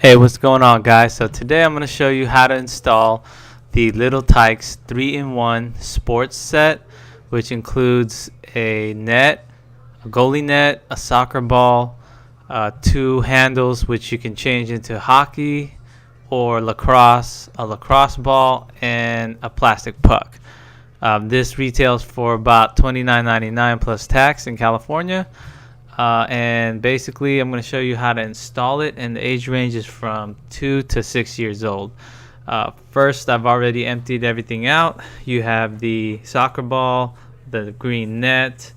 Hey, what's going on, guys? So today I'm going to show you how to install the Little Tikes 3-in-1 sports set, which includes a net, a goalie net, a soccer ball, two handles which you can change into hockey or lacrosse, a lacrosse ball, and a plastic puck. This retails for about $29.99 plus tax in California. And basically I'm going to show you how to install it, and the age range is from 2 to 6 years old. First, I've already emptied everything out. You have the soccer ball, the green net,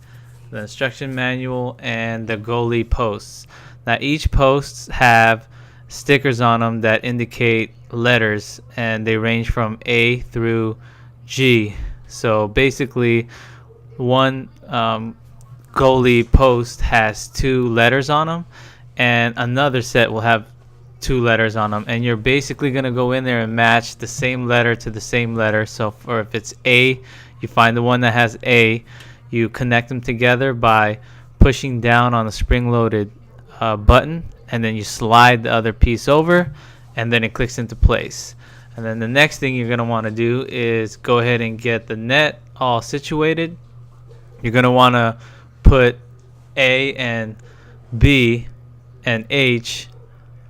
the instruction manual, and the goalie posts. Now each posts have stickers on them that indicate letters, and they range from A through G. So basically one goalie post has two letters on them, and another set will have two letters on them, and you're basically going to go in there and match the same letter to the same letter. So for if it's A, you find the one that has A, you connect them together by pushing down on the spring-loaded button, and then you slide the other piece over, and then it clicks into place. And then the next thing you're going to want to do is go ahead and get the net all situated. You're going to want to put A and B and H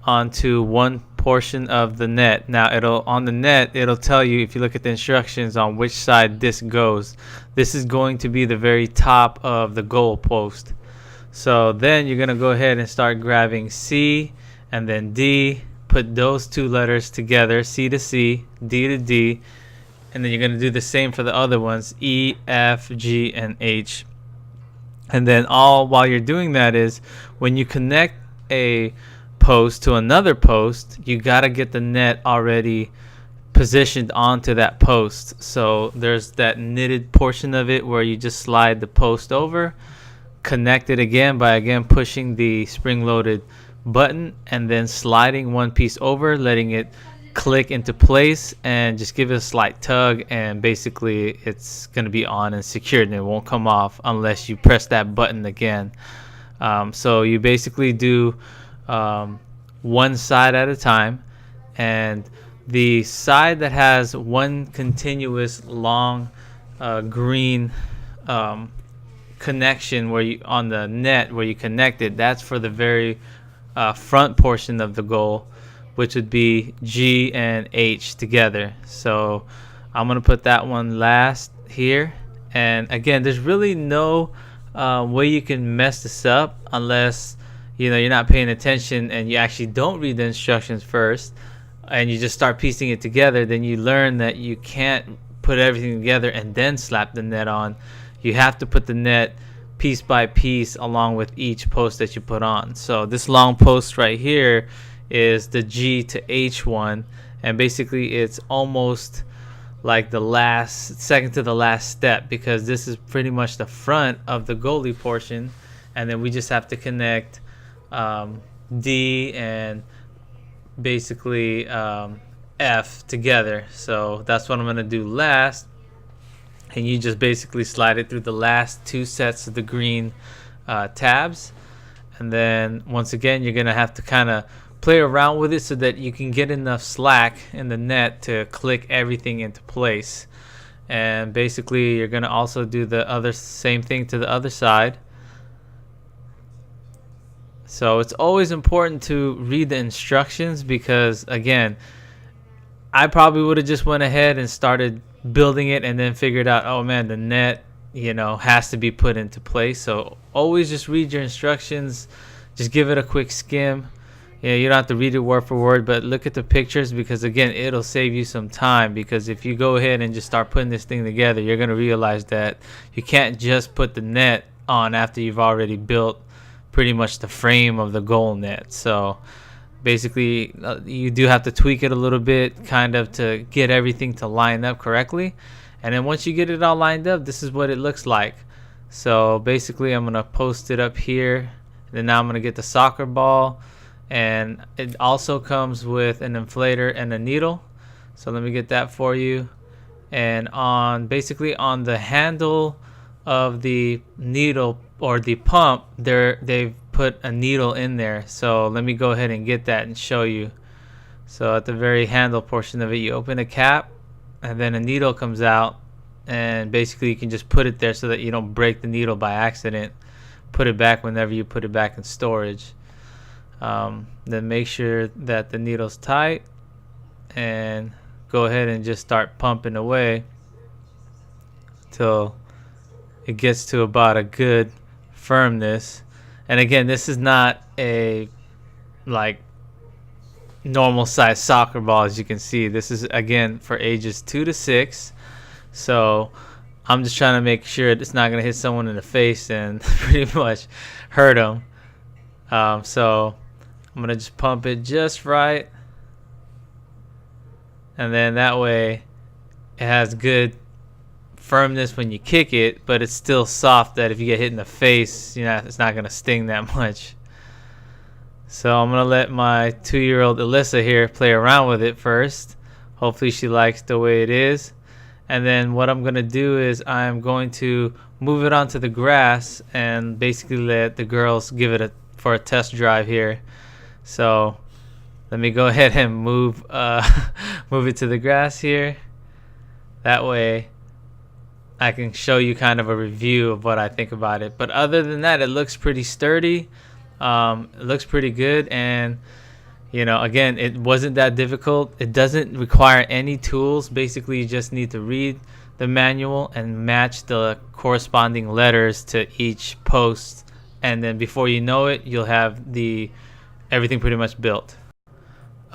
onto one portion of the net. Now on the net it'll tell you, if you look at the instructions, on which side this goes. This is going to be the very top of the goal post. So then you're going to go ahead and start grabbing C and then D, put those two letters together, C to C, D to D, and then you're going to do the same for the other ones, E, F, G, and H. And then all while you're doing that is, when you connect a post to another post, you got to get the net already positioned onto that post. So there's that knitted portion of it where you just slide the post over, connect it again by pushing the spring-loaded button, and then sliding one piece over, letting it click into place, and just give it a slight tug, and basically it's going to be on and secured, and it won't come off unless you press that button again. So you basically do one side at a time, and the side that has one continuous long green connection where you on the net where you connect it, that's for the very front portion of the goal, which would be G and H together. So I'm going to put that one last here. And again, there's really no way you can mess this up unless you're not paying attention and you actually don't read the instructions first, and you just start piecing it together. Then you learn that you can't put everything together and then slap the net on. You have to put the net piece by piece along with each post that you put on. So this long post right here is the G to H one, and basically it's almost like the second to the last step, because this is pretty much the front of the goalie portion, and then we just have to connect D and basically F together. So that's what I'm going to do last, and you just basically slide it through the last two sets of the green tabs, and then once again you're going to have to kind of play around with it so that you can get enough slack in the net to click everything into place. And basically you're going to also do the same thing to the other side. So it's always important to read the instructions, because again, I probably would have just went ahead and started building it and then figured out, oh man, the net has to be put into place. So always just read your instructions, just give it a quick skim. You don't have to read it word for word, but look at the pictures, because again, it'll save you some time. Because if you go ahead and just start putting this thing together, you're going to realize that you can't just put the net on after you've already built pretty much the frame of the goal net. So basically you do have to tweak it a little bit, kind of, to get everything to line up correctly. And then once you get it all lined up, this is what it looks like. So basically I'm going to post it up here, and then now I'm going to get the soccer ball. And it also comes with an inflator and a needle. So let me get that for you. And on the handle of the needle or the pump, they've put a needle in there. So let me go ahead and get that and show you. So at the very handle portion of it, you open a cap, and then a needle comes out, and basically you can just put it there so that you don't break the needle by accident. Put it back whenever you put it back in storage. Then make sure that the needle's tight, and go ahead and just start pumping away till it gets to about a good firmness. And again, this is not a like normal size soccer ball. As you can see, this is again for ages 2 to 6. So I'm just trying to make sure it's not going to hit someone in the face and pretty much hurt them. So I'm going to just pump it just right, and then that way it has good firmness when you kick it, but it's still soft that if you get hit in the face, it's not going to sting that much. So I'm going to let my 2-year-old Alyssa here play around with it first. Hopefully she likes the way it is. And then what I'm going to do is I'm going to move it onto the grass and basically let the girls give it for a test drive here. So let me go ahead and move it to the grass here. That way I can show you kind of a review of what I think about it. But other than that, it looks pretty sturdy. It looks pretty good, and again, it wasn't that difficult. It doesn't require any tools. Basically, you just need to read the manual and match the corresponding letters to each post, and then before you know it, you'll have everything pretty much built.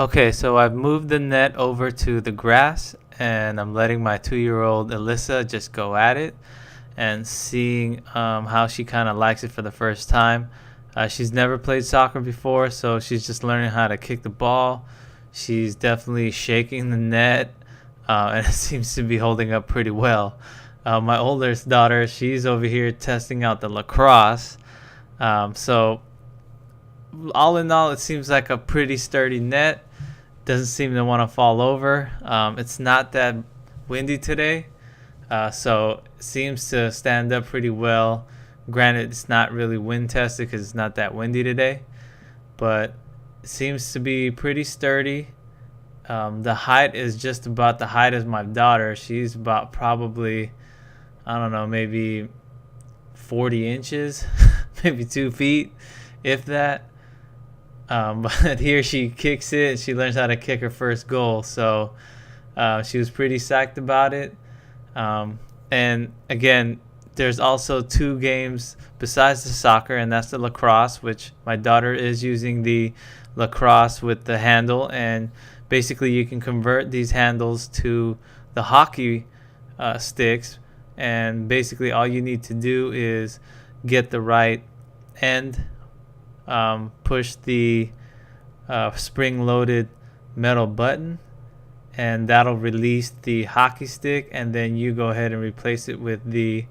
Okay, so I've moved the net over to the grass, and I'm letting my 2-year-old Alyssa just go at it and seeing how she kind of likes it for the first time. She's never played soccer before, so she's just learning how to kick the ball. She's definitely shaking the net, and it seems to be holding up pretty well. My oldest daughter, she's over here testing out the LACROSSE. So all in all, it seems like a pretty sturdy net. Doesn't seem to want to fall over. It's not that windy today, so it seems to stand up pretty well. Granted, it's not really wind tested because it's not that windy today, but it seems to be pretty sturdy. The height is just about the height as my daughter. She's about probably, I don't know, maybe 40 inches, maybe 2 feet, if that. But here she kicks it, and she learns how to kick her first goal. So she was pretty psyched about it. And again, there's also 2 games besides the soccer, and that's the LACROSSE, which my daughter is using the LACROSSE with the handle. And basically you can convert these handles to the hockey sticks, and basically all you need to do is get the right end, push the spring-loaded metal button, and that'll release the hockey stick, and then you go ahead and replace it with the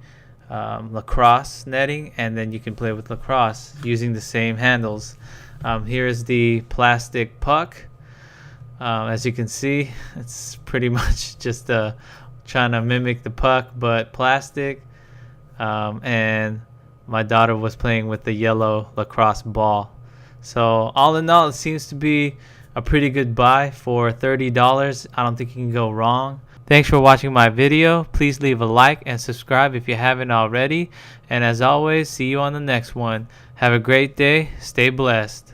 LACROSSE netting, and then you can play with lacrosse using the same handles. Here's the plastic puck. As you can see, it's pretty much just trying to mimic the puck, but plastic. And my daughter was playing with the yellow lacrosse ball. So all in all, it seems to be a pretty good buy for $30. I don't think you can go wrong. Thanks for watching my video. Please leave a like and subscribe if you haven't already. And as always, see you on the next one. Have a great day. Stay blessed.